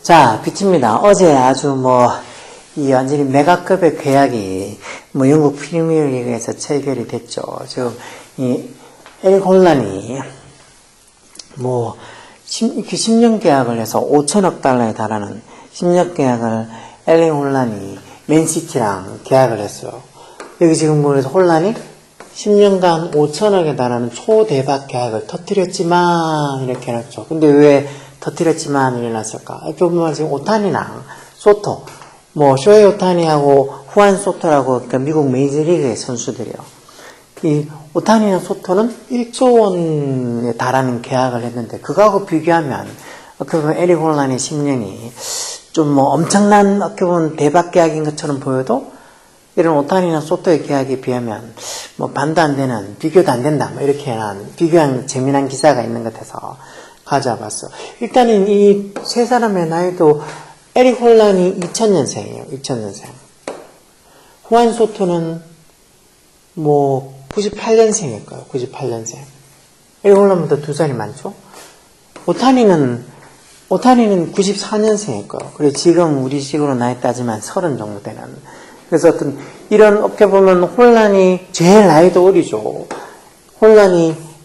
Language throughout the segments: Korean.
자, 빛입니다. 어제 아주 이 완전히 메가급의 계약이 영국 프리미어리그에서 체결이 됐죠. 지금 이 에릭 홀란이 10년 계약을 해서 5천억 달러에 달하는 10년 계약을 에릭 홀란이 맨시티랑 계약을 했어요. 여기 지금 보면서 홀란이 10년간 5천억에 달하는 초대박 계약을 터뜨렸지만 이렇게 해놨죠. 근데 왜 터뜨렸지만 일어났을까? 이렇게 보면 지금 오타니랑 소토, 쇼헤이 오타니하고 후안 소토라고, 그러니까 미국 메이저리그의 선수들이요. 이 오타니나 소토는 1조 원에 달하는 계약을 했는데, 그거하고 비교하면, 어떻게 보면 에릭 홀란의 10년이 좀 엄청난, 어떻게 보면 대박 계약인 것처럼 보여도, 이런 오타니나 소토의 계약에 비하면, 반도 안 되는, 비교도 안 된다, 이렇게 비교한 재미난 기사가 있는 것 같아서 가져와봤어. 일단은 이 세 사람의 나이도, 에릭 홀란이 2000년생이에요. 2000년생. 후안 소토는 98년생일 거예요. 98년생. 에릭 홀란보다 2살이 많죠? 오타니는 94년생일 거예요. 그래, 지금 우리 식으로 나이 따지면 30 정도 되는. 그래서 이런, 어떻게 보면 홀란이 제일 나이도 어리죠.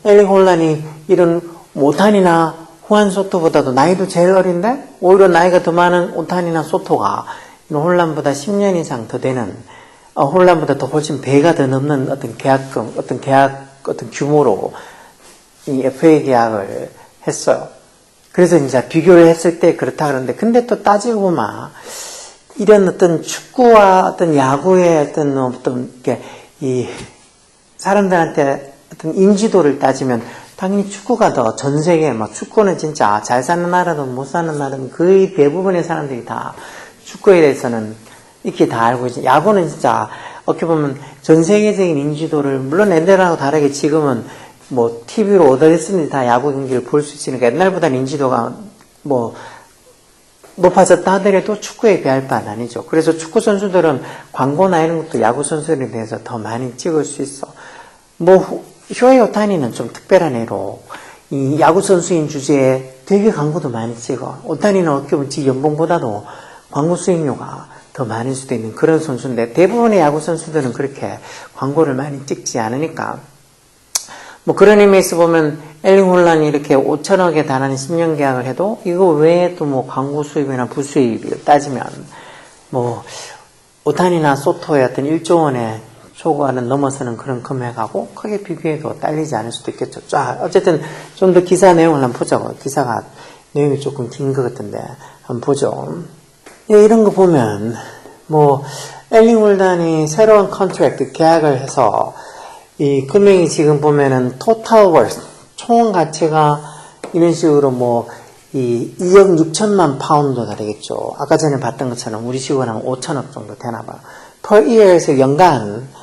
에릭 홀란이 이런 오타니나 후안 소토보다도 나이도 제일 어린데, 오히려 나이가 더 많은 오타니나 소토가 홀란보다 10년 이상 더 되는, 홀란보다 더 훨씬 배가 더 넘는 어떤 계약금, 어떤 규모로 이 FA 계약을 했어요. 그래서 이제 비교를 했을 때 그렇다 그러는데, 근데 또 따지고 보면, 이런 어떤 축구와 어떤 야구의 이 사람들한테 어떤 인지도를 따지면, 당연히 축구가 더 전 세계, 축구는 진짜 잘 사는 나라든 못 사는 나라든 거의 대부분의 사람들이 다 축구에 대해서는 이렇게 다 알고 있지. 야구는 진짜 어떻게 보면 전 세계적인 인지도를, 물론 옛날하고 다르게 지금은 TV로 어디서든지 다 야구 경기를 볼 수 있으니까 옛날보다는 인지도가 높아졌다 하더라도 축구에 비할 바는 아니죠. 그래서 축구 선수들은 광고나 이런 것도 야구 선수들에 대해서 더 많이 찍을 수 있어. 쇼헤이 오타니는 좀 특별한 애로 이 야구 선수인 주제에 되게 광고도 많이 찍어. 오타니는 어떻게 보면 지 연봉보다도 광고 수익료가 더 많을 수도 있는 그런 선수인데, 대부분의 야구 선수들은 그렇게 광고를 많이 찍지 않으니까 그런 의미에서 보면 에릭 홀란이 이렇게 5천억에 달하는 10년 계약을 해도 이거 외에 또 광고 수입이나 부수입을 따지면 오타니나 소토의 어떤 1조 원의 초과는 넘어서는 그런 금액하고 크게 비교해도 딸리지 않을 수도 있겠죠. 자, 어쨌든 좀 더 기사 내용을 한번 보자고요. 기사가 내용이 조금 긴 것 같은데 한번 보죠. 이런 거 보면 에릭 홀란이 새로운 컨트랙트 계약을 해서 이 금액이 지금 보면은 토탈 월스 총 가치가 이런 식으로 이 2억 6천만 파운드가 되겠죠. 아까 전에 봤던 것처럼 우리 식으로 한 5천억 정도 되나 봐요. per year에서 연간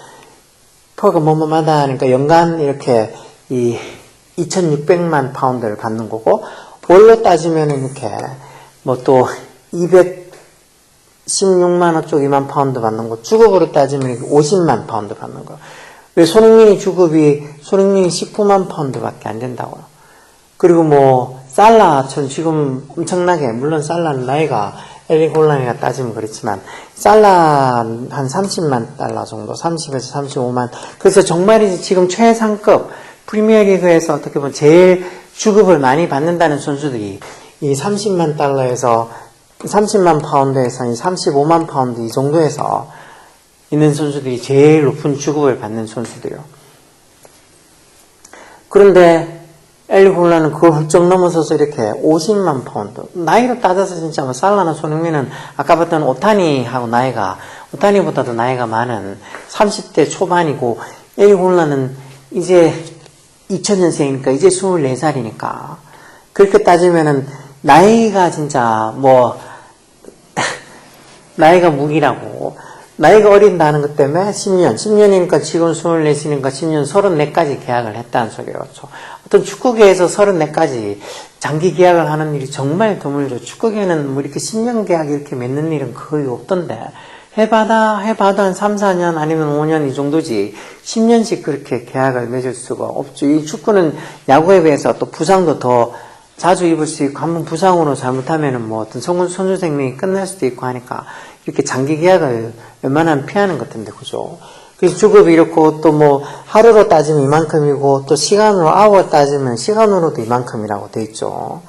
per가 뭐뭐마다 하니까 연간 이렇게 이 2,600만 파운드를 받는 거고, 월로 따지면은 이렇게 또 216만 원 쪽 2만 파운드 받는 거, 주급으로 따지면 50만 파운드 받는 거. 왜 손흥민이 19만 파운드밖에 안 된다고요. 그리고 살라처럼 지금 엄청나게, 물론 살라는 나이가 에릭 홀란이가 따지면 그렇지만 살라 한 30만 달러 정도, 30에서 35만. 그래서 정말이지 지금 최상급 프리미어리그에서 어떻게 보면 제일 주급을 많이 받는다는 선수들이 이 30만 달러에서 30만 파운드에서 35만 파운드 이 정도에서 있는 선수들이 제일 높은 주급을 받는 선수들이요. 그런데 에릭 홀란은 그걸 훌쩍 넘어서서 이렇게 50만 파운드. 나이로 따져서 진짜 살라나 손흥민은 아까 봤던 오타니하고 오타니보다도 나이가 많은 30대 초반이고, 에릭 홀란은 이제 2000년생이니까 이제 24살이니까. 그렇게 따지면은 나이가 진짜 나이가 무기라고. 나이가 어린다는 것 때문에 10년이니까 지금 24이니까 10년 34까지 계약을 했다는 소리예요. 어떤 축구계에서 34까지 장기 계약을 하는 일이 정말 드물죠. 축구계는 이렇게 10년 계약 이렇게 맺는 일은 거의 없던데, 해봐도 한 3, 4년 아니면 5년 이 정도지 10년씩 그렇게 계약을 맺을 수가 없죠. 이 축구는 야구에 비해서 또 부상도 더 자주 입을 수 있고 한번 부상으로 잘못하면은 뭐 어떤 선수 생명이 끝날 수도 있고 하니까 이렇게 장기 계약을 웬만하면 피하는 것 같은데 그죠? 그래서 주급이 이렇고 또 뭐 하루로 따지면 이만큼이고 또 시간으로 아워 따지면 시간으로도 이만큼이라고 돼 있죠.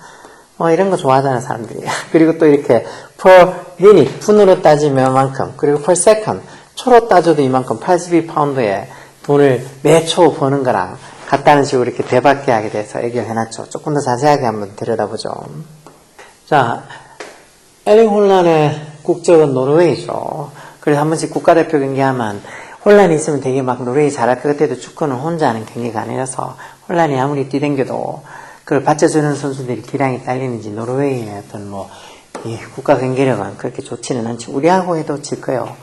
이런 거 좋아하잖아요 사람들이. 그리고 또 이렇게 per minute 분으로 따지면 이만큼, 그리고 per second 초로 따져도 이만큼 82파운드에 돈을 매 초 버는 거랑 같다는 식으로 이렇게 대박 계약에 대해서 얘기를 해놨죠. 조금 더 자세하게 한번 들여다보죠. 자, 에릭 홀란의 국적은 노르웨이죠. 그래서 한 번씩 국가대표 경기하면 홀란이 있으면 되게 막 노르웨이 잘할 것 같아도 축구는 혼자 하는 경기가 아니라서 홀란이 아무리 뛰댕겨도 그걸 받쳐주는 선수들이 기량이 딸리는지 노르웨이의 어떤 이 국가 경기력은 그렇게 좋지는 않지. 우리하고 해도 질 거예요.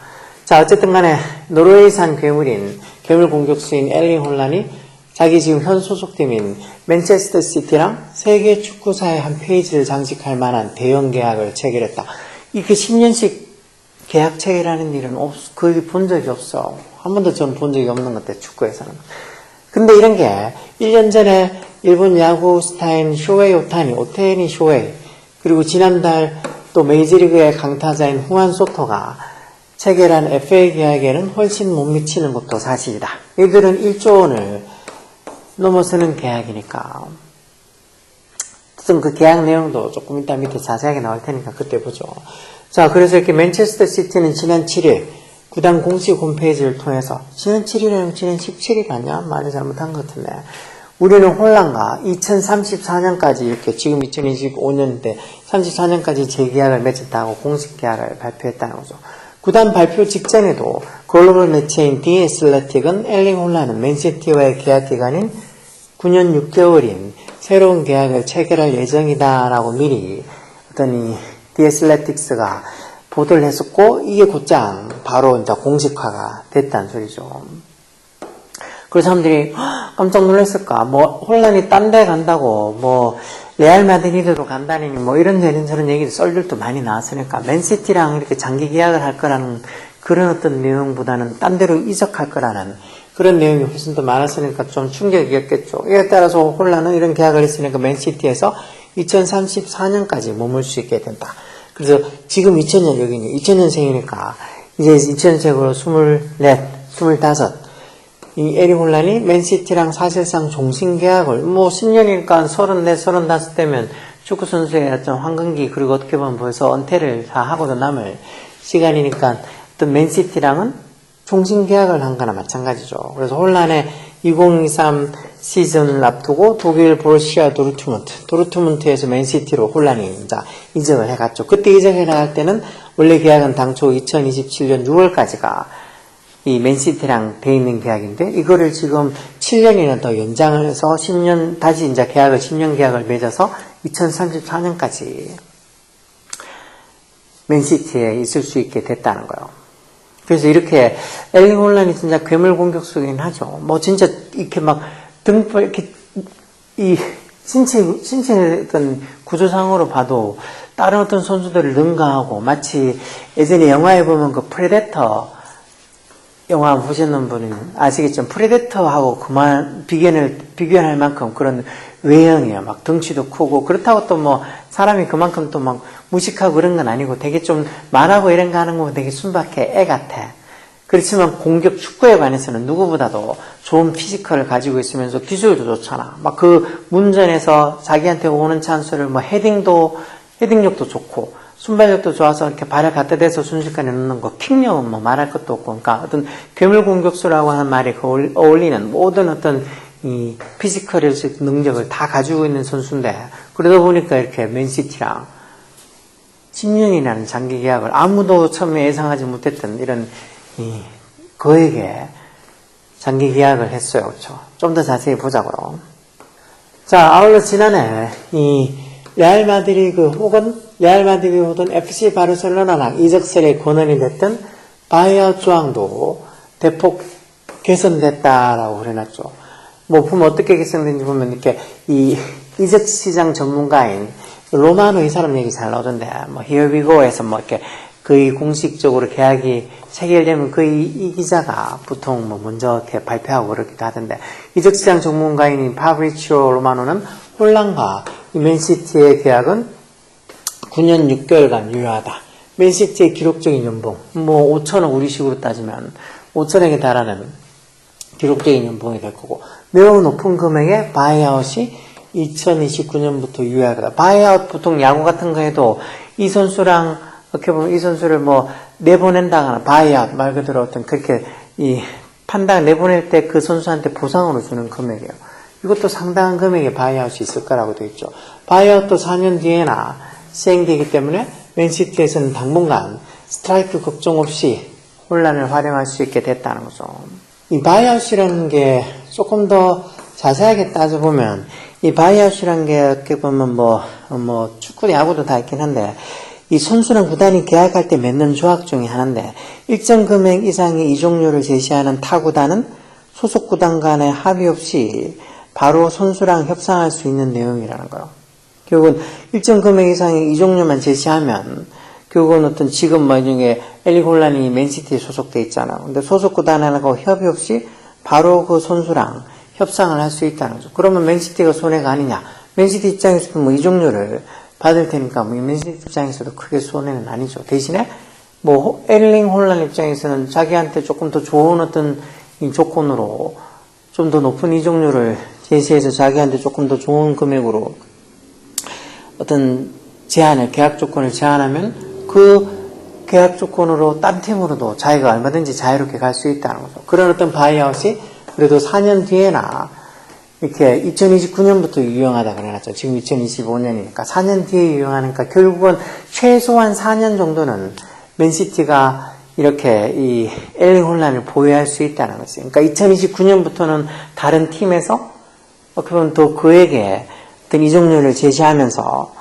자, 어쨌든 간에 노르웨이산 괴물 공격수인 엘링 홀란이 자기 지금 현 소속팀인 맨체스터 시티랑 세계 축구사의 한 페이지를 장식할 만한 대형 계약을 체결했다. 이게 10년씩 계약 체결하는 일은 거의 본 적이 없어. 한 번도 저는 본 적이 없는 것 같아요, 축구에서는. 근데 이런 게 1년 전에 일본 야구 스타인 쇼헤이 오타니 쇼헤이, 그리고 지난달 또 메이저리그의 강타자인 후안 소토가 체결한 FA 계약에는 훨씬 못 미치는 것도 사실이다. 이들은 1조 원을 넘어서는 계약이니까. 그 계약 내용도 조금 이따 밑에 자세하게 나올 테니까 그때 보죠. 자, 그래서 이렇게 맨체스터 시티는 지난 7일 구단 공식 홈페이지를 통해서 지난 7일이면 지난 17일 아니야? 말을 잘못한 것 같은데. 우리는 홀란과 2034년까지 이렇게 지금 2025년인데 34년까지 재계약을 맺었다고 공식 계약을 발표했다는 거죠. 구단 발표 직전에도 글로벌 매체인 디 애슬레틱은 엘링 홀란은 맨시티와의 계약 기간인 9년 6개월인 새로운 계약을 체결할 예정이다라고 미리 어떤 디 애슬레틱스가 보도를 했었고, 이게 곧장 바로 이제 공식화가 됐다는 소리죠. 그래서 사람들이 깜짝 놀랐을까? 홀란이 딴 데 간다고, 레알 마드리드로 간다니, 이런 저런 얘기도 썰들도 많이 나왔으니까, 맨시티랑 이렇게 장기 계약을 할 거라는 그런 어떤 내용보다는 딴 데로 이적할 거라는 그런 내용이 훨씬 더 많았으니까 좀 충격이었겠죠. 이에 따라서 홀란은 이런 계약을 했으니까 맨시티에서 2034년까지 머물 수 있게 된다. 그래서 지금 2000년 여기는 2000년생이니까 이제 2000년생으로 24, 25, 이 에릭 홀란이 맨시티랑 사실상 종신계약을 10년이니까 34, 35대면 축구선수의 어떤 황금기, 그리고 어떻게 보면 벌써 은퇴를 다 하고도 남을 시간이니까 어떤 맨시티랑은 종신계약을 한 거나 마찬가지죠. 그래서 홀란의 2023 시즌을 앞두고 독일 보르시아 도르트문트에서 맨시티로 홀란이 이적을 해갔죠. 그때 이적해 나갈 때는 원래 계약은 당초 2027년 6월까지가 이 맨시티랑 돼 있는 계약인데, 이거를 지금 7년이나 더 연장을 해서 10년, 다시 이제 계약을 10년 계약을 맺어서 2034년까지 맨시티에 있을 수 있게 됐다는 거예요. 그래서 이렇게 엘링 홀란이 진짜 괴물 공격수긴 하죠. 진짜 이렇게 이렇게 이 신체 어떤 구조상으로 봐도 다른 어떤 선수들을 능가하고, 마치 예전에 영화에 보면 그 프레데터 영화 보시는 분은 아시겠지만 프레데터하고 그만 비교할 만큼 그런 외형이에요. 덩치도 크고, 그렇다고 또 사람이 그만큼 또 무식하고 그런 건 아니고 되게 좀 말하고 이런 거 하는 거 되게 순박해, 애 같아. 그렇지만 공격 축구에 관해서는 누구보다도 좋은 피지컬을 가지고 있으면서 기술도 좋잖아. 그 문전에서 자기한테 오는 찬스를 헤딩력도 좋고, 순발력도 좋아서 이렇게 발을 갖다 대서 순식간에 넣는 거, 킥력은 말할 것도 없고, 그러니까 어떤 괴물 공격수라고 하는 말에 어울리는 모든 어떤 이 피지컬의 능력을 다 가지고 있는 선수인데, 그러다 보니까 이렇게 맨시티랑 10년이라는 장기 계약을 아무도 처음에 예상하지 못했던 이런 그에게 장기 계약을 했어요. 그렇죠? 좀 더 자세히 보자고요. 자, 아울러 지난해 레알 마드리드 혹은 FC 바르셀로나랑 이적설의 권한이 됐던 바이아웃 조항도 대폭 개선됐다라고 그래놨죠. 보면 어떻게 개선된지 보면 이렇게 이적 시장 전문가인 로마노 이 사람 얘기 잘 나오던데, Here we go에서 이렇게 거의 공식적으로 계약이 체결되면 거의 이 기자가 보통 먼저 이렇게 발표하고 그러기도 하던데, 이적 시장 전문가인 파브리치오 로마노는 홀란과 이 맨시티의 계약은 9년 6개월간 유효하다. 맨시티의 기록적인 연봉, 뭐 5천억 우리식으로 따지면 5천억에 달하는 기록적인 연봉이 될 거고, 매우 높은 금액의 바이아웃이 2029년부터 유효하다. 바이아웃 보통 야구 같은 거에도 이 선수랑 어떻게 보면 이 선수를 뭐 내보낸다거나 바이아웃 말 그대로 어떤 그렇게 이 판단 내보낼 때 그 선수한테 보상으로 주는 금액이에요. 이것도 상당한 금액의 바이아웃이 있을 거라고 되어 있죠. 바이아웃도 4년 뒤에나 시행되기 때문에 맨시티에서는 당분간 스트라이크 걱정 없이 혼란을 활용할 수 있게 됐다는 거죠. 이 바이아웃이라는 게 조금 더 자세하게 따져보면 이 바이아웃이라는 게 어떻게 보면 뭐 축구, 야구도 다 있긴 한데 이 선수랑 구단이 계약할 때 맺는 조약 중에 하나인데 일정 금액 이상의 이적료를 제시하는 타 구단은 소속 구단 간의 합의 없이 바로 선수랑 협상할 수 있는 내용이라는 거예요. 결국은 일정 금액 이상의 이적료만 제시하면 결국은 어떤 지금 뭐 중에 엘릭 홀란이 맨시티에 소속돼 있잖아. 근데 소속 구단하고 협의 없이 바로 그 선수랑 협상을 할 수 있다는 거죠. 그러면 맨시티가 손해가 아니냐? 맨시티 입장에서도 뭐 이적료를 받을 테니까 뭐 맨시티 입장에서도 크게 손해는 아니죠. 대신에 뭐 엘링 홀란 입장에서는 자기한테 조금 더 좋은 어떤 이 조건으로 좀 더 높은 이적료를 제시해서 자기한테 조금 더 좋은 금액으로 어떤 계약 조건을 제안하면 그 계약 조건으로 딴 팀으로도 자기가 얼마든지 자유롭게 갈 수 있다는 거죠. 그런 어떤 바이아웃이 그래도 4년 뒤에나 이렇게 2029년부터 유용하다 그래놨죠. 지금 2025년이니까 4년 뒤에 유용하니까 결국은 최소한 4년 정도는 맨시티가 이렇게 이 엘링 홀란을 보유할 수 있다는 거죠. 그러니까 2029년부터는 다른 팀에서 그럼 또 그에게 어떤 이적료를 제시하면서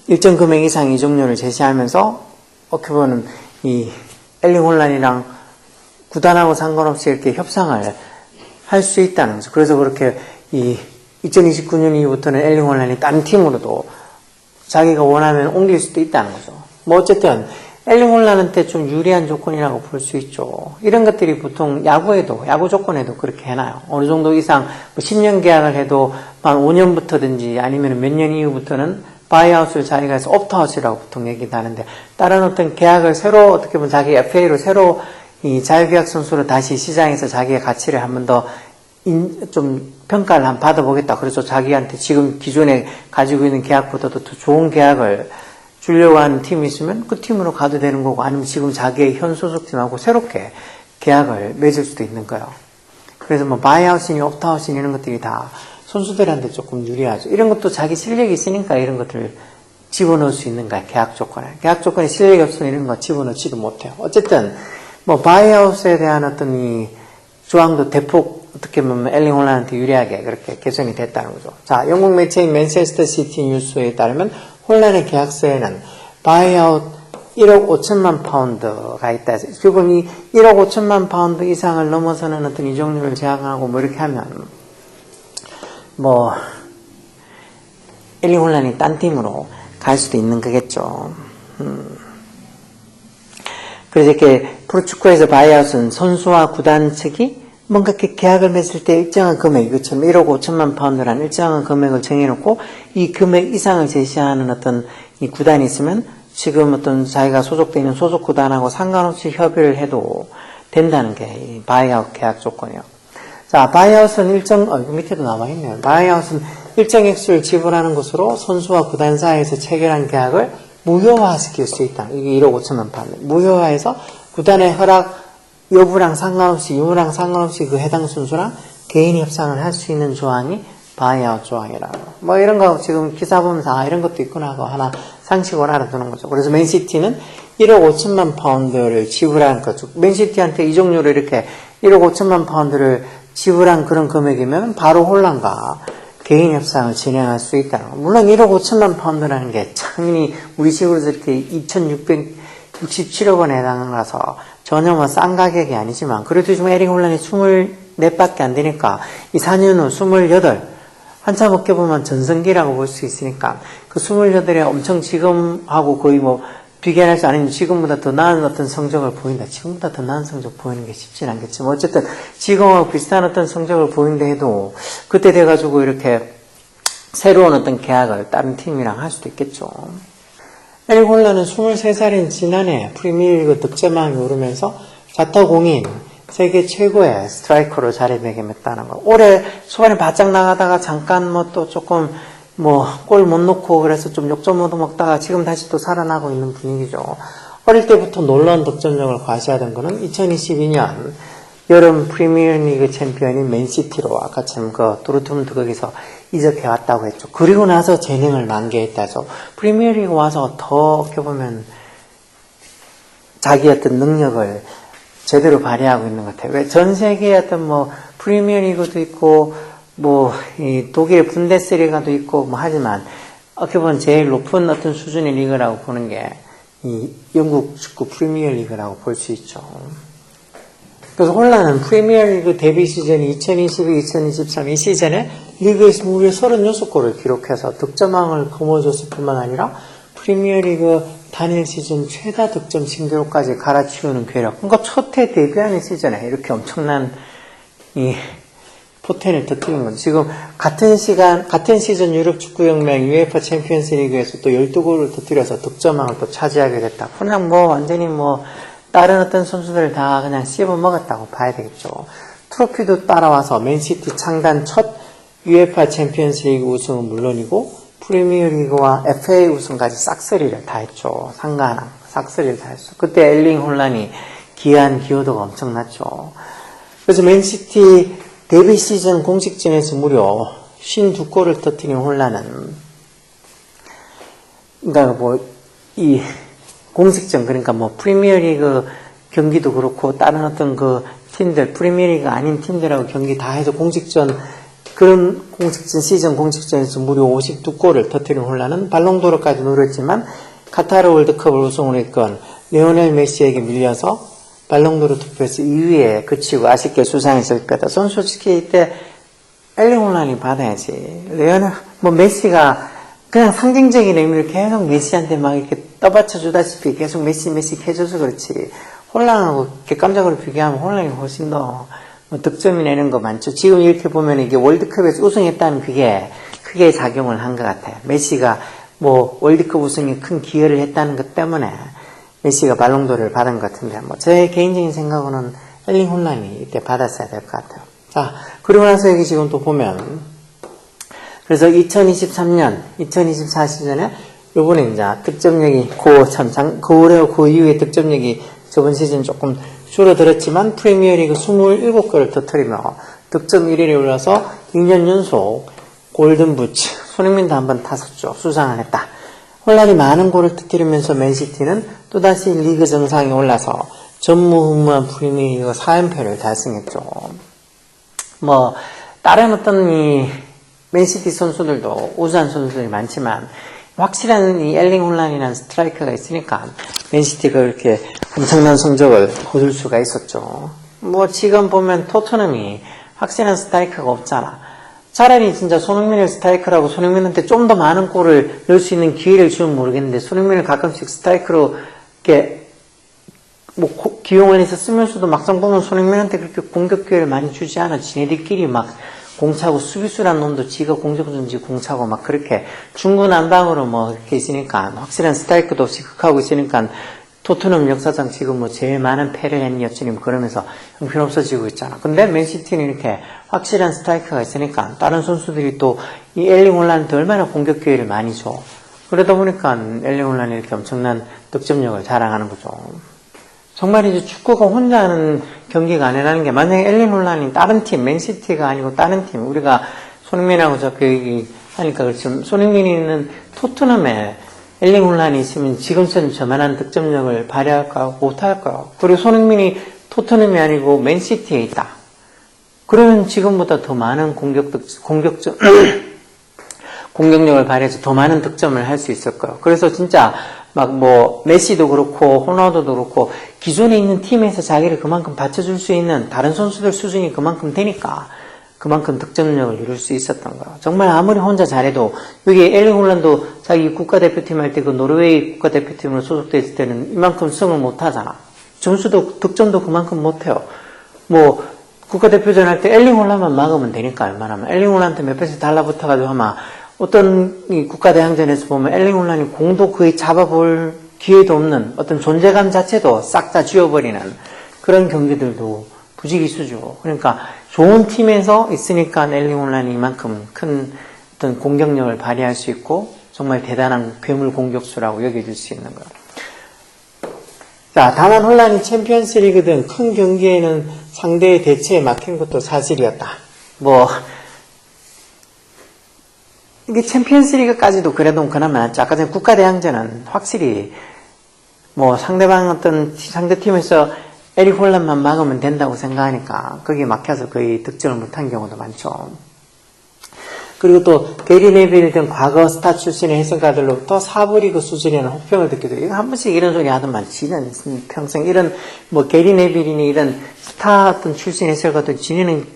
일정 금액 이상 이적료를 제시하면서 어떻게 보면 이 엘링 홀란이랑 구단하고 상관없이 이렇게 협상을 할 수 있다는 거죠. 그래서 그렇게 이 2029년 이후부터는 엘링 홀란이 다른 팀으로도 자기가 원하면 옮길 수도 있다는 거죠. 뭐 어쨌든 엘링 홀란한테 좀 유리한 조건이라고 볼 수 있죠. 이런 것들이 보통 야구 조건에도 그렇게 해놔요. 어느 정도 이상 뭐 10년 계약을 해도 한 5년부터든지 아니면 몇 년 이후부터는 바이아웃을 자기가 해서 옵트아웃이라고 보통 얘기도 하는데 다른 어떤 계약을 새로 어떻게 보면 자기 FA로 새로 이 자유계약 선수로 다시 시장에서 자기의 가치를 한 번 더 좀 평가를 한번 받아보겠다. 그래서 자기한테 지금 기존에 가지고 있는 계약보다도 더 좋은 계약을 주려고 하는 팀이 있으면 그 팀으로 가도 되는 거고 아니면 지금 자기의 현 소속팀하고 새롭게 계약을 맺을 수도 있는 거예요. 그래서 뭐 바이아웃이니 옵트아웃이니 이런 것들이 다 선수들한테 조금 유리하죠. 이런 것도 자기 실력이 있으니까 이런 것들을 집어넣을 수 있는 거야. 계약 조건에. 계약 조건에 실력이 없으면 이런 거 집어넣지도 못해요. 어쨌든 뭐 바이아웃에 대한 어떤 이 조항도 대폭 어떻게 보면 엘링 홀란한테 유리하게 그렇게 개선이 됐다는 거죠. 자, 영국 매체인 맨체스터 시티 뉴스에 따르면 홀란의 계약서에는 바이아웃 1억 5천만 파운드가 있다. 결국은 이 1억 5천만 파운드 이상을 넘어서는 어떤 이적료를 제한하고 뭐 이렇게 하면 뭐 엘링 홀란이 딴 팀으로 갈 수도 있는 거겠죠. 그래서 이렇게 프로축구에서 바이아웃은 선수와 구단 측이 뭔가 이렇게 계약을 맺을 때 일정한 금액, 이것처럼 1억 5천만 파운드라는 일정한 금액을 정해놓고 이 금액 이상을 제시하는 어떤 이 구단이 있으면 지금 어떤 자기가 소속되어 있는 소속 구단하고 상관없이 협의를 해도 된다는 게 이 바이아웃 계약 조건이에요. 자, 바이아웃은 이거 밑에도 남아있네요. 바이아웃은 일정 액수를 지불하는 것으로 선수와 구단 사이에서 체결한 계약을 무효화시킬 수 있다. 이게 1억 5천만 파운드. 무효화해서 구단의 허락 여부랑 상관없이, 유무랑 상관없이 그 해당 선수랑 개인 협상을 할 수 있는 조항이 바이아웃 조항이라고. 뭐 이런 거 지금 기사 보면서 이런 것도 있구나 하고 하나 상식으로 알아두는 거죠. 그래서 맨시티는 1억 5천만 파운드를 지불한 거죠. 맨시티한테 이적료를 이렇게 1억 5천만 파운드를 지불한 그런 금액이면 바로 홀란과 개인 협상을 진행할 수 있다는 거. 물론 1억 5천만 파운드라는 게 당연히 우리식으로 이렇게 2,667억 원에 해당해서 전혀 뭐 싼 가격이 아니지만 그래도 지금 엘링 홀란이 24밖에 안 되니까 이 4년 후 28 한참 어떻게 보면 전성기라고 볼 수 있으니까 그 28에 엄청 지금하고 거의 뭐 비교할 수 아니면 지금보다 더 나은 어떤 성적을 보인다. 지금보다 더 나은 성적 보이는 게 쉽진 않겠지만 어쨌든 지금하고 비슷한 어떤 성적을 보인다 해도 그때 돼가지고 이렇게 새로운 어떤 계약을 다른 팀이랑 할 수도 있겠죠. 에릭 홀란은 23살인 지난해 프리미어리그 득점왕이 오르면서 자타공인 세계 최고의 스트라이커로 자리매김했다는 거. 올해 초반에 바짝 나가다가 잠깐 또 조금 골 못 넣고 그래서 좀 욕좀 얻어먹다가 지금 다시 또 살아나고 있는 분위기죠. 어릴 때부터 놀라운 득점력을 과시하던 거는 2022년 여름 프리미어리그 챔피언인 맨시티로 아까처럼 도르트문트 거기서 이적해왔다고 했죠. 그리고 나서 재능을 만개했다죠. 프리미어리그 와서 더 어떻게 보면 자기 어떤 능력을 제대로 발휘하고 있는 것 같아요. 왜 전 세계에 어떤 프리미어리그도 있고 이 독일 분데스리가도 있고 하지만 어떻게 보면 제일 높은 어떤 수준의 리그라고 보는 게 이 영국 축구 프리미어리그라고 볼 수 있죠. 그래서 홀란은 프리미어리그 데뷔 시즌이 2022-2023 이 시즌에 리그에서 무려 36골을 기록해서 득점왕을 거머쥐었을 뿐만 아니라 프리미어리그 단일 시즌 최다 득점 신기록까지 갈아치우는 괴력. 그러니까 첫해 데뷔하는 시즌에 이렇게 엄청난 이 포텐을 터뜨린 거죠. 지금 같은 시즌 유럽 축구연맹 UEFA 챔피언스 리그에서 또 12골을 터뜨려서 득점왕을 또 차지하게 됐다. 그냥 완전히 다른 어떤 선수들 다 그냥 씹어 먹었다고 봐야 되겠죠. 트로피도 따라와서 맨시티 창단 첫 UEFA 챔피언스 리그 우승은 물론이고 프리미어리그와 FA 우승까지 싹쓸이를 다 했죠. 상가랑 싹쓸이를 다 했어. 그때 엘링 홀란이 기여한 기여도가 엄청났죠. 그래서 맨시티 데뷔 시즌 공식전에서 무려 52골을 터뜨린 홀란은 그러니까 이 공식전 그러니까 프리미어리그 경기도 그렇고 다른 어떤 팀들 프리미어리그 아닌 팀들하고 경기 다 해서 공식전 그런 공식전 시즌 공식전에서 무려 52골을 터뜨린 홀란은 발롱도르까지 노렸지만 카타르 월드컵을 우승을 했건 리오넬 메시에게 밀려서 발롱도르 투표에서 2위에 그치고 아쉽게 수상했을 거다. 저는 솔직히 이때 엘링 홀란이 받아야지. 리오넬 메시가 그냥 상징적인 의미를 계속 메시한테 막 이렇게 떠받쳐 주다시피 계속 메시 해줘서 그렇지. 홀란하고 객관적으로 비교하면 홀란이 훨씬 더 득점이 내는 거 많죠. 지금 이렇게 보면 이게 월드컵에서 우승했다는 그게 크게 작용을 한 것 같아요. 메시가 월드컵 우승에 큰 기여를 했다는 것 때문에 메시가 발롱도르를 받은 것 같은데 제 개인적인 생각으로는 엘링 홀란이 이때 받았어야 될 것 같아요. 자, 그리고 나서 여기 지금 또 보면 그래서 2023년 2024 시즌에 요번에 이제 득점력이 그 이후에 득점력이 저번 시즌 조금 줄어들었지만 프리미어리그 27골을 터뜨리며 득점 1위에 올라서 2년 연속 골든부츠 손흥민도 한번 탔었죠. 수상을 했다. 홀란이 많은 골을 터뜨리면서 맨시티는 또다시 리그 정상에 올라서 전무후무한 프리미어리그 4연패를 달성했죠. 다른 어떤 이 맨시티 선수들도 우수한 선수들이 많지만 확실한 이 엘링 홀란이라는 스트라이커가 있으니까 맨시티가 이렇게 엄청난 성적을 거둘 수가 있었죠. 지금 보면 토트넘이 확실한 스트라이커가 없잖아. 차라리 진짜 손흥민을 스트라이커라고 손흥민한테 좀 더 많은 골을 넣을 수 있는 기회를 주면 모르겠는데 손흥민을 가끔씩 스트라이커로 이렇게 기용을 해서 쓰면서도 막상 보면 손흥민한테 그렇게 공격 기회를 많이 주지 않아. 지네들끼리 막 공차고 수비수란 놈도 지가 공격수인지 공차고 막 그렇게 중구난방으로 이렇게 있으니까 확실한 스트라이커도 없이 극하고 있으니까 토트넘 역사상 지금 제일 많은 패를 했니 여쭈님 그러면서 형편없어지고 있잖아. 근데 맨시티는 이렇게 확실한 스트라이커가 있으니까 다른 선수들이 또 이 엘링 홀란한테 얼마나 공격 기회를 많이 줘. 그러다 보니까 엘링 홀란이 이렇게 엄청난 득점력을 자랑하는 거죠. 정말 이제 축구가 혼자 하는 경기가 아니라는 게 만약에 엘링 홀란이 다른 팀 맨시티가 아니고 다른 팀 우리가 손흥민하고 자꾸 얘기하니까 그렇지만 손흥민이 있는 토트넘에 엘링 홀란이 있으면 지금처럼 저만한 득점력을 발휘할까 못할까. 그리고 손흥민이 토트넘이 아니고 맨시티에 있다. 그러면 지금보다 더 많은 공격력을 발휘해서 더 많은 득점을 할 수 있을 거예요. 그래서 진짜 메시도 그렇고 호나우두도 그렇고 기존에 있는 팀에서 자기를 그만큼 받쳐줄 수 있는 다른 선수들 수준이 그만큼 되니까 그만큼 득점력을 이룰 수 있었던 거예요. 정말 아무리 혼자 잘해도 여기 엘링 홀란도 자기 국가대표팀 할 때 그 노르웨이 국가대표팀으로 소속돼 있을 때는 이만큼 승을 못 하잖아. 점수도 득점도 그만큼 못 해요. 국가대표전 할 때 엘링 홀란만 막으면 되니까 얼마나 엘링 홀란한테 몇 번씩 달라붙어가지고 아마 어떤 이 국가대항전에서 보면 엘링 홀란이 공도 거의 잡아볼 기회도 없는 어떤 존재감 자체도 싹 다 지워버리는 그런 경기들도 부지기수죠. 그러니까 좋은 팀에서 있으니까 엘링 홀란이 이만큼 큰 어떤 공격력을 발휘할 수 있고 정말 대단한 괴물 공격수라고 여겨질 수 있는 거예요. 자, 다만 홀란이 챔피언스 리그 등 큰 경기에는 상대의 대체에 막힌 것도 사실이었다. 이게 챔피언스 리그까지도 그래도 그나마 낫죠. 아까 전에 국가대항전은 확실히 상대방 어떤 상대팀에서 에릭 홀란만 막으면 된다고 생각하니까 거기에 막혀서 거의 득점을 못한 경우도 많죠. 그리고 또 게리 네빌 등 과거 스타 출신의 해설가들로부터 사부리그 수준이라는 혹평을 듣기도 해요. 한 번씩 이런 소리 하더만 지는 평생 이런 게리 네빌이니 이런 스타 어떤 출신 해설가들 지네는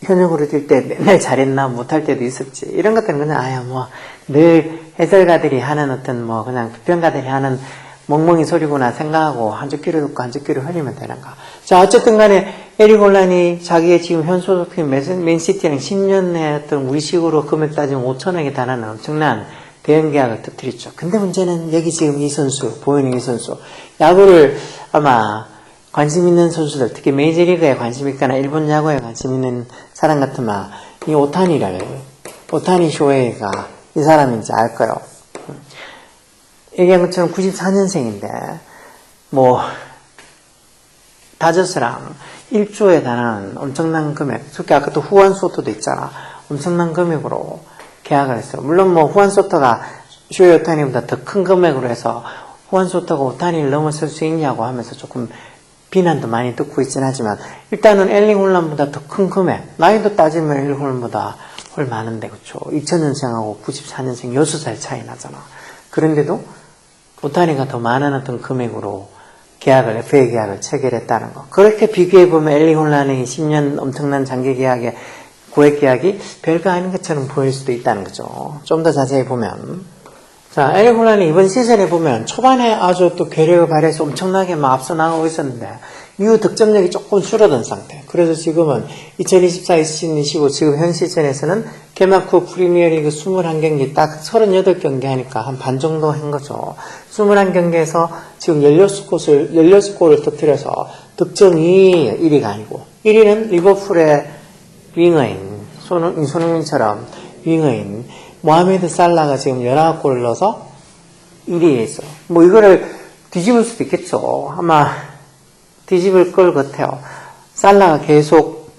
현역으로 뛸 때 맨날 잘했나 못할 때도 있었지. 이런 것들은 그냥 늘 해설가들이 하는 어떤 그냥 비평가들이 하는 멍멍이 소리구나 생각하고 한쪽 귀로 듣고 한쪽 귀로 흘리면 되는가. 자, 어쨌든 간에 에릭 홀란이 자기의 지금 현 소속팀 맨시티랑 10년 내 어떤 우리식으로 금액 따지면 5천억에 달하는 엄청난 대형 계약을 터뜨렸죠. 근데 문제는 여기 지금 이 선수, 보이는 이 선수, 야구를 아마 관심 있는 선수들, 특히 메이저리그에 관심 있거나 일본 야구에 관심 있는 사람 같으면 이 오타니 쇼헤이가 이 사람인지 알 거예요. 얘기한 것처럼 94년생인데 다저스랑 1조에 달하는 엄청난 금액, 특히 아까 또 후안 소토도 있잖아. 엄청난 금액으로 계약을 했어요. 물론 후안 소토가 쇼헤이 오타니보다 더 큰 금액으로 해서 후안 소토가 오타니를 넘어설 수 있냐고 하면서 조금 비난도 많이 듣고 있긴 하지만 일단은 엘링 홀란보다 더 큰 금액, 나이도 따지면 엘링 홀란보다 훨 많은데 그쵸. 2000년생하고 94년생 6살 차이 나잖아. 그런데도 오타니가 더 많은 어떤 금액으로 FA 계약을 체결했다는 거. 그렇게 비교해보면 엘링 홀란의 10년 엄청난 장기 계약의 고액 계약이 별거 아닌 것처럼 보일 수도 있다는 거죠. 좀 더 자세히 보면. 자, 엘링 홀란이 이번 시즌에 보면 초반에 아주 또 괴력을 발휘해서 엄청나게 앞서 나가고 있었는데 이후 득점력이 조금 줄어든 상태. 그래서 지금은 2024-2025 지금 현 시즌에서는 개막 후 프리미어리그 21경기 딱 38경기 하니까 한 반 정도 한 거죠. 21경기에서 지금 16골을 터뜨려서 득점이 1위가 아니고 1위는 리버풀의 윙어인 손흥민처럼 윙어인 모하메드 살라가 지금 19골을 넣어서 1위에 있어요. 이거를 뒤집을 수도 있겠죠. 아마 뒤집을 걸 같아요. 살라가 계속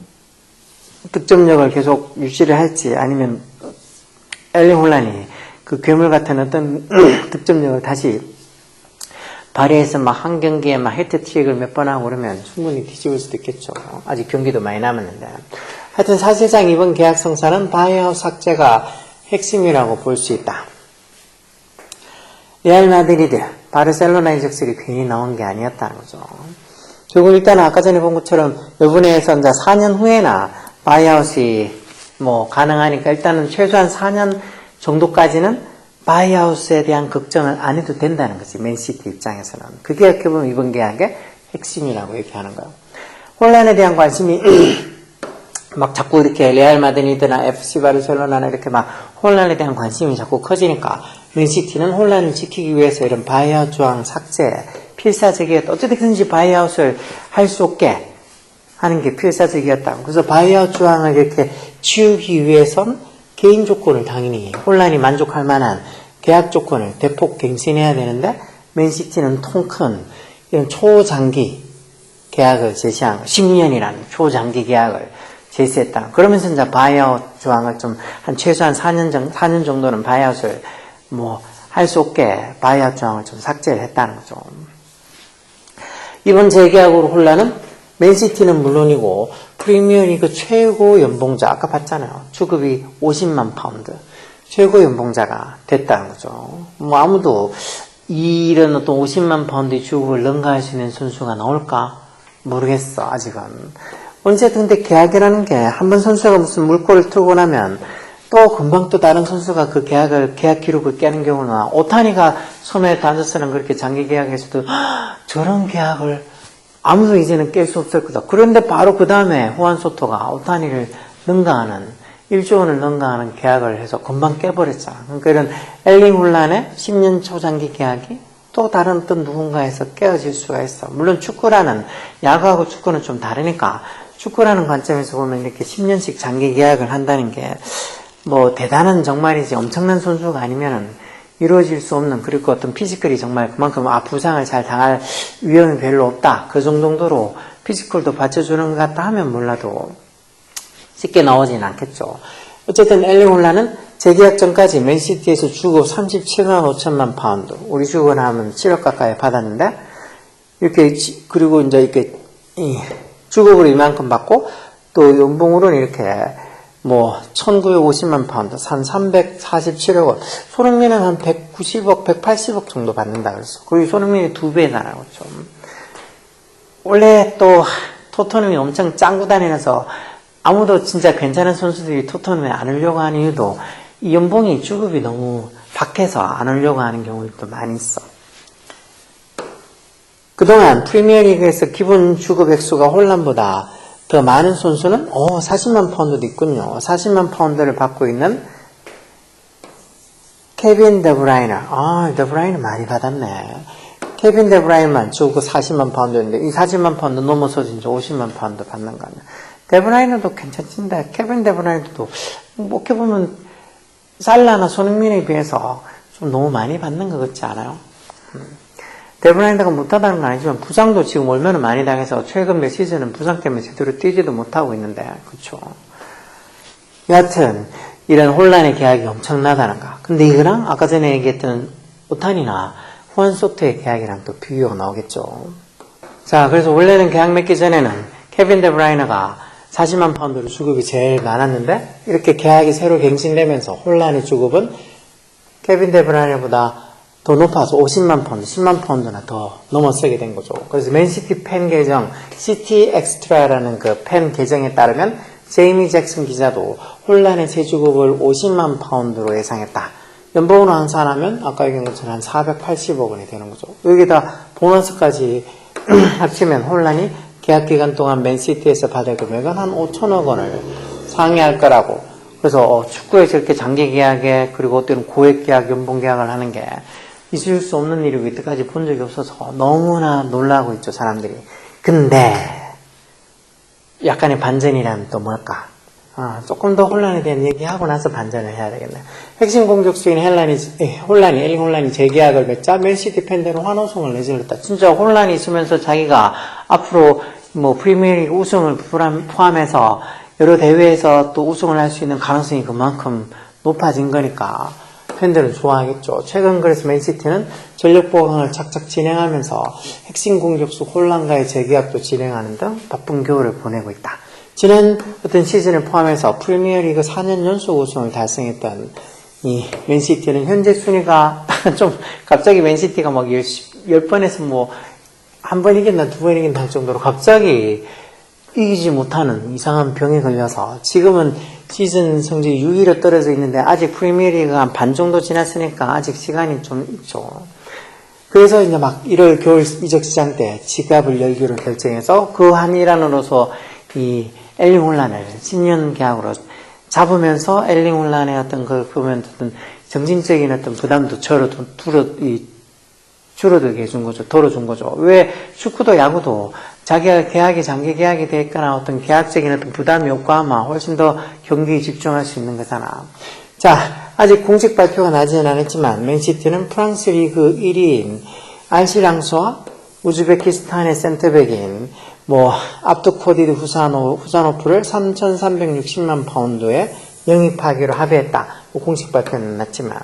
득점력을 계속 유지를 할지 아니면 엘링 홀란이 그 괴물 같은 어떤 득점력을 다시 발휘해서 한 경기에 해트트릭을 몇 번 하고 그러면 충분히 뒤집을 수도 있겠죠. 아직 경기도 많이 남았는데. 하여튼 사실상 이번 계약 성사는 바이아웃 삭제가 핵심이라고 볼 수 있다. 레알 마드리드, 바르셀로나의 적설이 괜히 나온 게 아니었다는 거죠. 결국 일단 아까 전에 본 것처럼 이번에서 이제 4년 후에나 바이아웃이 가능하니까 일단은 최소한 4년 정도까지는 바이아웃에 대한 걱정을 안 해도 된다는 거지. 맨시티 입장에서는. 그게 어떻게 보면 이번 계약의 핵심이라고 얘기하는 거예요. 홀란에 대한 관심이 자꾸 이렇게 레알 마드리드나 FC 바르셀로나나 이렇게 홀란에 대한 관심이 자꾸 커지니까 맨시티는 홀란을 지키기 위해서 이런 바이아웃 조항 삭제, 필사적이었다. 어쨌든지 바이아웃을 할 수 없게 하는 게 필사적이었다. 그래서 바이아웃 조항을 이렇게 치우기 위해선 개인 조건을 당연히 홀란이 만족할 만한 계약 조건을 대폭 갱신해야 되는데 맨시티는 통 큰 이런 초장기 계약을 제시한 10년이라는 초장기 계약을 제시했다. 그러면서 이제 바이아웃 조항을 한 최소한 4년 정도는 바이아웃을 할 수 없게 바이아웃 조항을 삭제를 했다는 거죠. 이번 재계약으로 홀란은 맨시티는 물론이고 프리미어리그 최고 연봉자 아까 봤잖아요. 주급이 50만 파운드 최고 연봉자가 됐다는 거죠. 아무도 이런 어떤 50만 파운드 주급을 능가할 수 있는 선수가 나올까 모르겠어. 아직은. 어쨌든 근데 계약이라는 게 한 번 선수가 무슨 물꼬를 틀고 나면 또 금방 또 다른 선수가 그 계약 기록을 깨는 경우는 오타니가 처음에 다저스랑 그렇게 장기 계약에서도 저런 계약을 아무도 이제는 깰 수 없을 거다. 그런데 바로 그 다음에 후안 소토가 오타니를 능가하는 1조 원을 넘나가는 계약을 해서 금방 깨버렸잖아. 그러니까 이런 엘링 혼란의 10년 초장기 계약이 또 다른 어떤 누군가에서 깨어질 수가 있어. 물론 축구라는, 야구하고 축구는 좀 다르니까 축구라는 관점에서 보면 이렇게 10년씩 장기 계약을 한다는 게 뭐 대단한 정말이지 엄청난 선수가 아니면은 이루어질 수 없는, 그리고 어떤 피지컬이 정말 그만큼 부상을 잘 당할 위험이 별로 없다. 그 정도로 피지컬도 받쳐주는 것 같다 하면 몰라도 쉽게 나오진 않겠죠. 어쨌든 엘링 홀란은 재계약 전까지 맨시티에서 주급 37만 5천만 파운드, 우리 주급으로 하면 7억 가까이 받았는데, 이렇게, 그리고 이제 이렇게, 주급으로 이만큼 받고, 또 연봉으로는 이렇게, 1950만 파운드, 한 347억 원. 손흥민은 한 190억, 180억 정도 받는다 그랬어. 그리고 손흥민이 2배잖아요, 좀. 원래 또, 토트넘이 엄청 짱구 다니면서, 아무도 진짜 괜찮은 선수들이 토트넘에 안 오려고 하는 이유도, 이 연봉이 주급이 너무 박해서 안 오려고 하는 경우도 많이 있어. 그동안 프리미어리그에서 기본 주급 액수가 홀란보다 더 많은 선수는 40만 파운드도 있군요. 40만 파운드를 받고 있는 케빈 데브라이너. 데브라이너 많이 받았네. 케빈 데브라이너만 주고 40만 파운드였는데 이 40만 파운드 넘어서 진짜 50만 파운드 받는 거 아니야. 데브라이너도 괜찮던데, 케빈 데브라이너도 어떻게 보면 살라나 손흥민에 비해서 좀 너무 많이 받는 것 같지 않아요? 데브라이너가 못하다는 건 아니지만 부상도 지금 얼마나 많이 당해서 최근 몇 시즌은 부상 때문에 제대로 뛰지도 못하고 있는데, 그쵸? 여하튼 이런 혼란의 계약이 엄청나다는가. 근데 이거랑 아까 전에 얘기했던 오탄이나 후안 소트의 계약이랑 또 비교가 나오겠죠. 자, 그래서 원래는 계약 맺기 전에는 케빈 데브라이너가 40만 파운드로 주급이 제일 많았는데, 이렇게 계약이 새로 갱신되면서 혼란의 주급은 케빈 데브라이너보다 더 높아서 50만 파운드, 10만 파운드나 더 넘어서게 된 거죠. 그래서 맨시티 팬 계정, 시티 엑스트라라는 그 팬 계정에 따르면 제이미 잭슨 기자도 혼란의 재주급을 50만 파운드로 예상했다. 연봉으로 환산하면 아까 얘기한 것처럼 한 480억 원이 되는 거죠. 여기다 보너스까지 합치면 혼란이 계약 기간 동안 맨시티에서 받을 금액은 한 5천억 원을 상회할 거라고. 그래서 축구에 저렇게 장기 계약에, 그리고 어떤 고액 계약, 연봉 계약을 하는 게 있을 수 없는 일이고 이때까지 본 적이 없어서 너무나 놀라고 있죠, 사람들이. 근데 약간의 반전이라면 또 뭘까? 조금 더 혼란에 대한 얘기하고 나서 반전을 해야 되겠네. 핵심 공격수인 엘링 혼란이 재계약을 맺자 맨시티 팬들은 환호성을 내질렀다. 진짜 혼란이 있으면서 자기가 앞으로 프리미어리그 우승을 포함해서 여러 대회에서 또 우승을 할 수 있는 가능성이 그만큼 높아진 거니까 팬들은 좋아하겠죠. 최근 그래서 맨시티는 전력 보강을 착착 진행하면서 핵심 공격수 혼란과의 재계약도 진행하는 등 바쁜 겨울을 보내고 있다. 지난 어떤 시즌을 포함해서 프리미어리그 4년 연속 우승을 달성했던 이 맨시티는 현재 순위가 좀 갑자기 맨시티가 막 10번에서 한 번 이겼나 두 번 이긴다 할 정도로 갑자기 이기지 못하는 이상한 병에 걸려서 지금은 시즌 성적이 6위로 떨어져 있는데 아직 프리미어리그가 한 반 정도 지났으니까 아직 시간이 좀 있죠. 그래서 이제 막 1월 겨울 이적 시장 때 지갑을 열기로 결정해서 그 한 일환으로서 이 엘링 혼란을 10년 계약으로 잡으면서 엘링 혼란의 어떤 그 보면 어떤 정신적인 어떤 부담도 줄어들게 해준 거죠. 덜어준 거죠. 왜 축구도 야구도 자기가 계약이 장기 계약이 돼 있거나 어떤 계약적인 어떤 부담이 없고 아마 훨씬 더 경기에 집중할 수 있는 거잖아. 자, 아직 공식 발표가 나지는 않았지만 맨시티는 프랑스 리그 1위인 안시랑스와 우즈베키스탄의 센터백인 압두코디드 후사노프를 3,360만 파운드에 영입하기로 합의했다. 공식 발표는 났지만.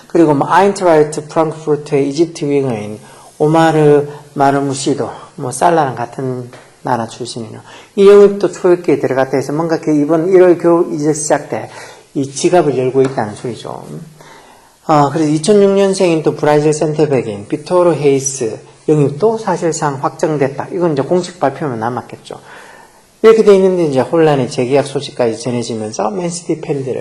그리고 아인트라이트 프랑크푸르트의 이집트 윙어인 오마르 마르무시도 살라랑 같은 나라 출신이네요. 이 영입도 초읽기에 들어갔다 해서 뭔가 이번 1월 겨울 이적 시작 때 이 지갑을 열고 있다는 소리죠. 그래서 2006년생인 또 브라질 센터백인 비토르 헤이스 영입도 사실상 확정됐다. 이건 이제 공식 발표면 남았겠죠. 이렇게 돼 있는데 이제 혼란의 재계약 소식까지 전해지면서 맨시티 팬들을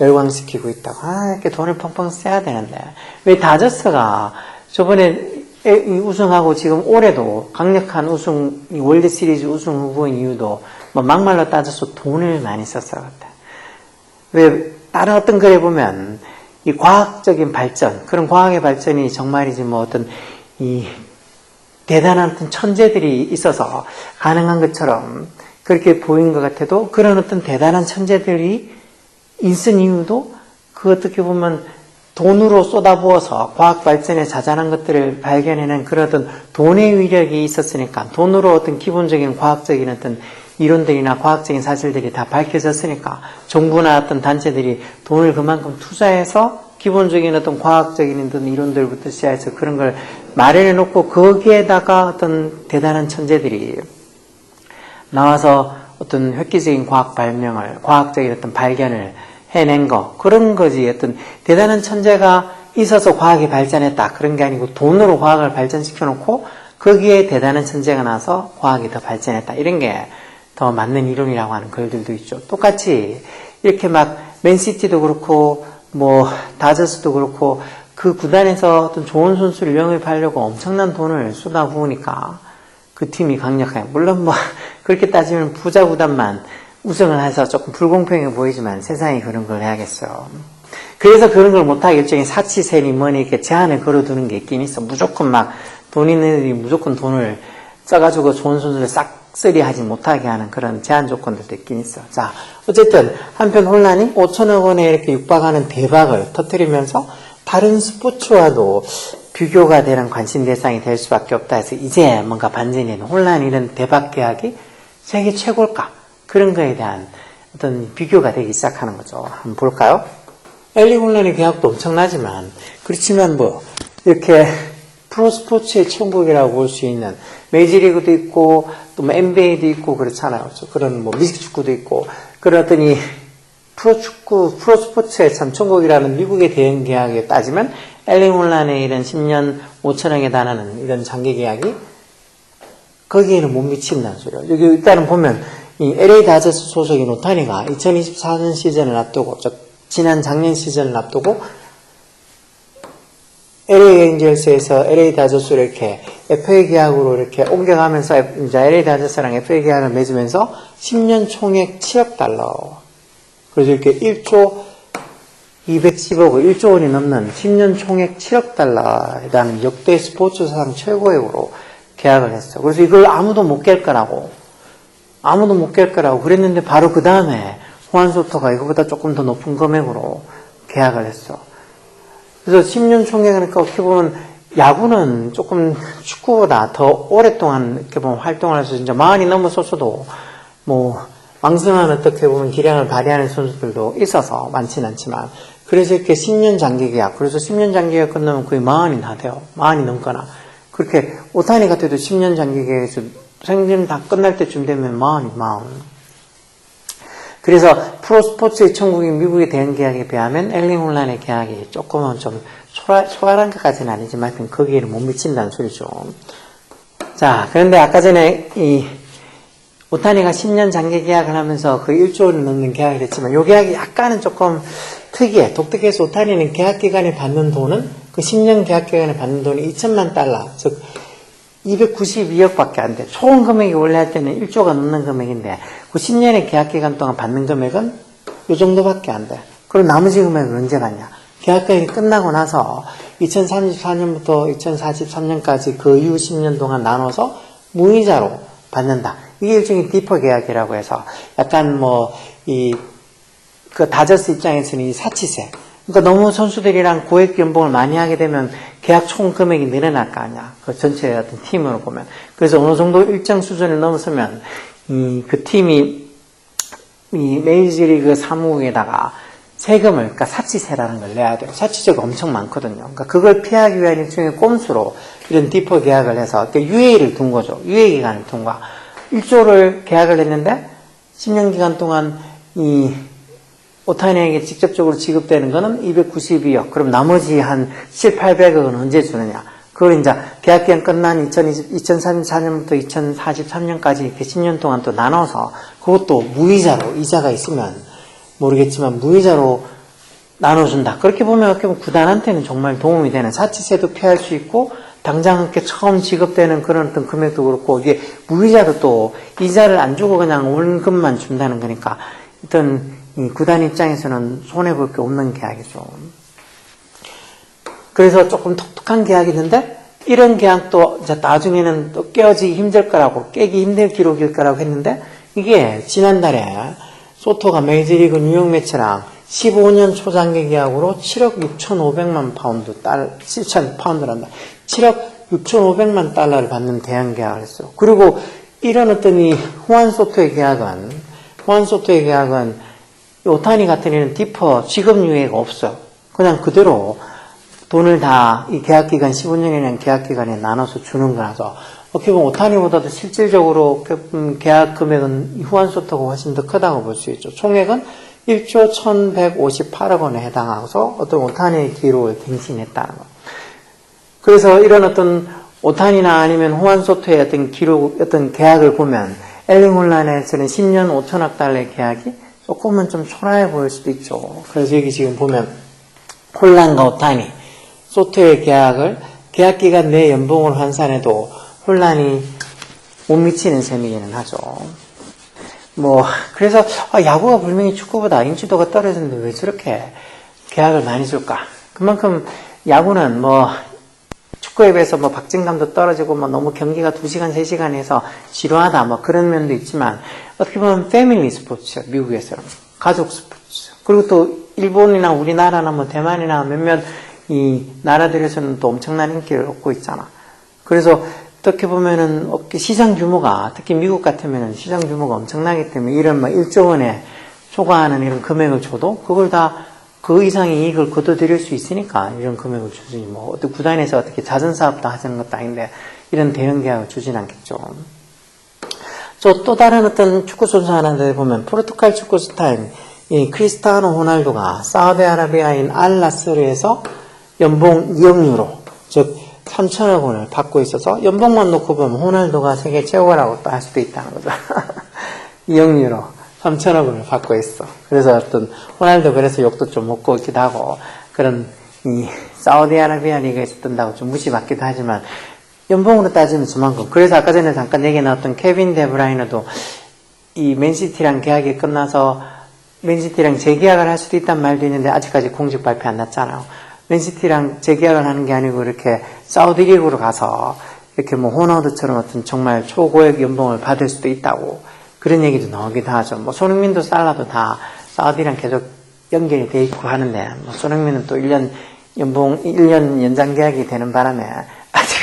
열광시키고 있다고. 이렇게 돈을 펑펑 써야 되는데. 왜 다저스가 저번에 우승하고 지금 올해도 강력한 월드 시리즈 우승 후보인 이유도 뭐 막말로 따져서 돈을 많이 썼을 것 같아요. 왜 다른 어떤 글에 보면 이 과학적인 발전, 그런 과학의 발전이 정말이지 뭐 어떤 이 대단한 어떤 천재들이 있어서 가능한 것처럼 그렇게 보인 것 같아도 그런 어떤 대단한 천재들이 있은 이유도 그 어떻게 보면 돈으로 쏟아부어서 과학 발전에 자잘한 것들을 발견해낸 그런 어떤 돈의 위력이 있었으니까 돈으로 어떤 기본적인 과학적인 어떤 이론들이나 과학적인 사실들이 다 밝혀졌으니까 정부나 어떤 단체들이 돈을 그만큼 투자해서 기본적인 어떤 과학적인 어떤 이론들부터 시작해서 그런 걸 마련해 놓고 거기에다가 어떤 대단한 천재들이 나와서 어떤 획기적인 과학 발명을, 과학적인 어떤 발견을 해낸 거, 그런 거지. 어떤 대단한 천재가 있어서 과학이 발전했다. 그런 게 아니고 돈으로 과학을 발전시켜 놓고 거기에 대단한 천재가 나서 과학이 더 발전했다. 이런 게 더 맞는 이론이라고 하는 글들도 있죠. 똑같이 이렇게 막 맨시티도 그렇고 뭐 다저스도 그렇고 그 구단에서 어떤 좋은 선수를 영입하려고 엄청난 돈을 쏟아부으니까 그 팀이 강력해요. 물론 뭐 그렇게 따지면 부자 구단만 우승을 해서 조금 불공평해 보이지만 세상이 그런 걸 해야겠어요. 그래서 그런 걸 못하게 일종의 사치세니 뭐니 이렇게 제한을 걸어두는 게 있긴 있어. 무조건 막 돈 있는 애들이 무조건 돈을 써가지고 좋은 선수를 싹쓸이 하지 못하게 하는 그런 제한 조건들도 있긴 있어. 자, 어쨌든 한편 혼란이 5천억 원에 이렇게 육박하는 대박을 터뜨리면서 다른 스포츠와도 비교가 되는 관심 대상이 될 수밖에 없다 해서 이제 뭔가 반전이 혼란이 이런 대박 계약이 세계 최고일까? 그런 거에 대한 어떤 비교가 되기 시작하는 거죠. 한번 볼까요? 엘리 혼란의 계약도 엄청나지만 그렇지만 뭐 이렇게 프로스포츠의 천국이라고 볼 수 있는 메이저리그도 있고 또 뭐 NBA도 있고 그렇잖아요. 그런 뭐 미식축구도 있고 그런 어떤 이 프로축구, 프로스포츠의 참 천국이라는 미국의 대형 계약에 따지면 엘리 혼란의 이런 10년 5천억에 달하는 이런 장기 계약이 거기에는 못 미친다는 소리예요. 여기 일단은 보면 이 LA 다저스 소속인 오타니가 2024년 시즌을 앞두고 지난 작년 시즌을 앞두고 LA 엔젤스에서 LA 다저스로 이렇게 FA 계약으로 이렇게 옮겨가면서 이제 LA 다저스랑 FA 계약을 맺으면서 10년 총액 7억 달러. 그래서 이렇게 1조 210억, 1조 원이 넘는 10년 총액 7억 달러라는 역대 스포츠 사상 최고액으로 계약을 했어. 그래서 이걸 아무도 못 깰 거라고 그랬는데 바로 그 다음에 호안 소터가 이거보다 조금 더 높은 금액으로 계약을 했어. 그래서 10년 총액이니까 어떻게 보면 야구는 조금 축구보다 더 오랫동안 이렇게 보면 활동을 해서 진짜 40이 넘어섰어도 뭐 왕성한 어떻게 보면 기량을 발휘하는 선수들도 있어서 많지는 않지만 그래서 이렇게 10년 장기 계약, 그래서 10년 장기 계약 끝나면 거의 40이 다 돼요. 40이 넘거나. 그렇게 오타니 같은 경우도 10년 장기 계약에서 생전 다 끝날 때쯤 되면 40. 그래서 프로스포츠의 천국인 미국의 대형 계약에 비하면 엘리 혼란의 계약이 조금은 좀 소홀한 것까지는 아니지만 거기에는 못 미친다는 소리죠. 자, 그런데 아까 전에 이 오타니가 10년 장기 계약을 하면서 거의 1조 원을 넘는 계약을 했지만 이 계약이 약간은 조금 특이해. 독특해서 오타니는 계약 기간에 받는 돈은 그 10년 계약 기간에 받는 돈이 2천만 달러, 즉 292억밖에 안 돼. 총 금액이 원래 할 때는 1조가 넘는 금액인데 그 10년의 계약 기간 동안 받는 금액은 이 정도밖에 안 돼. 그럼 나머지 금액을 언제 받냐? 계약 기간이 끝나고 나서 2034년부터 2043년까지 그 이후 10년 동안 나눠서 무이자로 받는다. 이게 일종의 디퍼 계약이라고 해서 약간 뭐 그 다저스 입장에서는 이 사치세. 그러니까 너무 선수들이랑 고액 연봉을 많이 하게 되면 계약 총 금액이 늘어날 거 아니야. 그 전체 어떤 팀으로 보면. 그래서 어느 정도 일정 수준을 넘어서면 그 팀이 이 메이저리그 사무국에다가 세금을, 그러니까 사치세라는 걸 내야 돼요. 사치세가 엄청 많거든요. 그러니까 그걸 피하기 위한 일종의 꼼수로 이런 디퍼 계약을 해서 그러니까 유예를 둔 거죠. 유예 기간을 둔 거야. 1조를 계약을 했는데 10년 기간 동안 이 오타니에게 직접적으로 지급되는 거는 292억. 그럼 나머지 한 7, 800억은 언제 주느냐? 그걸 이제 계약기간 끝난 2034년부터 2043년까지 이렇게 10년 동안 또 나눠서 그것도 무이자로, 이자가 있으면 모르겠지만 무이자로 나눠준다. 그렇게 보면 구단한테는 정말 도움이 되는 사치세도 피할 수 있고 당장 이렇게 처음 지급되는 그런 어떤 금액도 그렇고, 이게 무이자도 또 이자를 안 주고 그냥 원금만 준다는 거니까, 어떤 이 구단 입장에서는 손해볼 게 없는 계약이죠. 그래서 조금 독특한 계약이는데, 이런 계약도 이제 나중에는 또 깨어지기 힘들 거라고, 깨기 힘들 기록일 거라고 했는데, 이게 지난달에 소토가 메이저리그 뉴욕 매치랑 15년 초장기 계약으로 7억 6,500만 파운드, 7천 파운드란다. 7억 6,500만 달러를 받는 대형 계약을 했어요. 그리고 이런 어떤 이 후안 소토의 계약은 오타니 같은 이런 디퍼 지급 유예가 없어요. 그냥 그대로 돈을 다 이 계약 기간 15년이라는 계약 기간에 나눠서 주는 거라서 어떻게 보면 오타니보다도 실질적으로 계약 금액은 후안 소토가 훨씬 더 크다고 볼 수 있죠. 총액은 1조 1,158억 원에 해당하고서 어떤 오타니의 기록을 갱신했다는 거. 그래서 이런 어떤 오타니나 아니면 후안 소토의 어떤 기록, 어떤 계약을 보면 엘링 홀란에서는 10년 5천억 달러의 계약이 조금은 좀 초라해 보일 수도 있죠. 그래서 여기 지금 보면 홀란과 오타니, 소토의 계약을 계약 기간 내 연봉을 환산해도 홀란이 못 미치는 셈이기는 하죠. 그래서 야구가 분명히 축구보다 인지도가 떨어지는데 왜 저렇게 계약을 많이 줄까? 그만큼 야구는 축구에 비해서 박진감도 떨어지고 너무 경기가 2시간, 3시간 해서 지루하다 그런 면도 있지만 어떻게 보면 패밀리 스포츠, 미국에서는 가족 스포츠. 그리고 또 일본이나 우리나라나 대만이나 몇몇 이 나라들에서는 또 엄청난 인기를 얻고 있잖아. 그래서 어떻게 보면은 시장 규모가, 특히 미국 같으면은 시장 규모가 엄청나기 때문에 이런 1조 원에 초과하는 이런 금액을 줘도 그걸 다 그 이상의 이익을 거둬들일 수 있으니까 이런 금액을 주지. 어떤 구단에서 어떻게 자선사업도 하자는 것도 아닌데 이런 대형 계약을 주진 않겠죠. 또 다른 어떤 축구 선수 하나를 보면 포르투갈 축구 스타인 이 크리스티아노 호날두가 사우디아라비아인 알나스르에서 연봉 2억 유로, 즉 3천억 원을 받고 있어서 연봉만 놓고 보면 호날두가 세계 최고라고 또 할 수도 있다는 거죠. 2억 유로, 3천억 원을 받고 있어. 그래서 어떤 호날두 그래서 욕도 좀 먹고 있기도 하고 그런 이 사우디아라비아 리그에서 뜬다고 좀 무시받기도 하지만 연봉으로 따지면 저만큼. 그래서 아까 전에 잠깐 얘기 나왔던 케빈 데브라이너도 이 맨시티랑 계약이 끝나서 맨시티랑 재계약을 할 수도 있다는 말도 있는데 아직까지 공식 발표 안 났잖아요. 맨시티랑 재계약을 하는 게 아니고 이렇게 사우디 리그로 가서 이렇게 호날두처럼 어떤 정말 초고액 연봉을 받을 수도 있다고 그런 얘기도 나오기도 하죠. 손흥민도 살라도 다 사우디랑 계속 연결이 돼 있고 하는데 손흥민은 또 1년 연장 계약이 되는 바람에 아직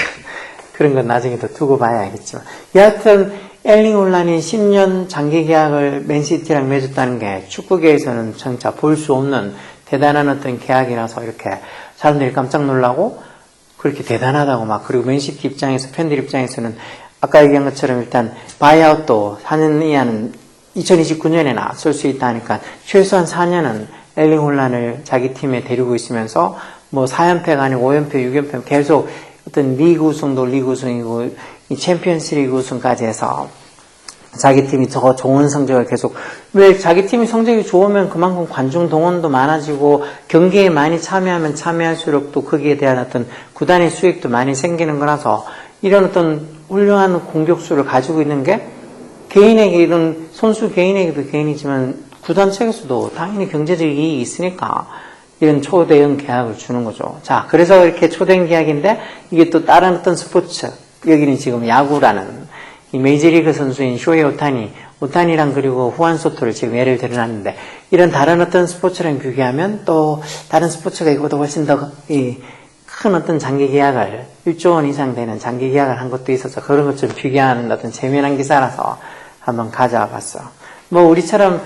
그런 건 나중에 더 두고 봐야 알겠지만 여하튼 엘링 홀란이 10년 장기 계약을 맨시티랑 맺었다는 게 축구계에서는 진짜 볼 수 없는 대단한 어떤 계약이라서 이렇게 사람들이 깜짝 놀라고 그렇게 대단하다고 그리고 맨시티 입장에서 팬들 입장에서는 아까 얘기한 것처럼 일단 바이아웃도 4년 이하는 2029년에나 쓸 수 있다 하니까 최소한 4년은 엘링 홀란을 자기 팀에 데리고 있으면서 4연패가 아니고 5연패, 6연패 계속 어떤 리그 우승도 리그 우승이고 이 챔피언스 리그 우승까지 해서 자기 팀이 더 좋은 성적을 계속 왜 자기 팀이 성적이 좋으면 그만큼 관중 동원도 많아지고 경기에 많이 참여하면 참여할수록 또 거기에 대한 어떤 구단의 수익도 많이 생기는 거라서 이런 어떤 훌륭한 공격수를 가지고 있는 게 개인에게 이런 선수 개인에게도 개인이지만 구단 측에서도 당연히 경제적 이익이 있으니까 이런 초대형 계약을 주는 거죠. 자, 그래서 이렇게 초대형 계약인데 이게 또 다른 어떤 스포츠 여기는 지금 야구라는 이 메이저리그 선수인 쇼헤이 오타니랑 그리고 후안 소토를 지금 예를 들어놨는데 이런 다른 어떤 스포츠랑 비교하면 또 다른 스포츠가 이거보다 훨씬 더 큰 어떤 장기 계약을 1조 원 이상 되는 장기 계약을 한 것도 있어서 그런 것 좀 비교하는 어떤 재미난 기사라서 한번 가져와 봤어요. 우리처럼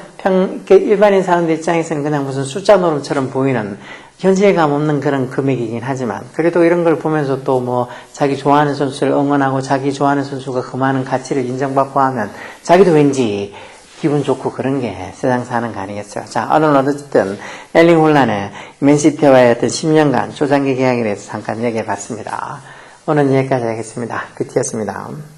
일반인 사람들 입장에서는 그냥 무슨 숫자 노름처럼 보이는 현실감 없는 그런 금액이긴 하지만 그래도 이런 걸 보면서 또 자기 좋아하는 선수를 응원하고 자기 좋아하는 선수가 그 많은 가치를 인정받고 하면 자기도 왠지 기분 좋고 그런 게 세상 사는 거 아니겠어요. 자, 오늘 어쨌든 엘링 홀란의 맨시티와의 어떤 10년간 초장기 계약에 대해서 잠깐 얘기해 봤습니다. 오늘 여기까지 하겠습니다. 끝이었습니다.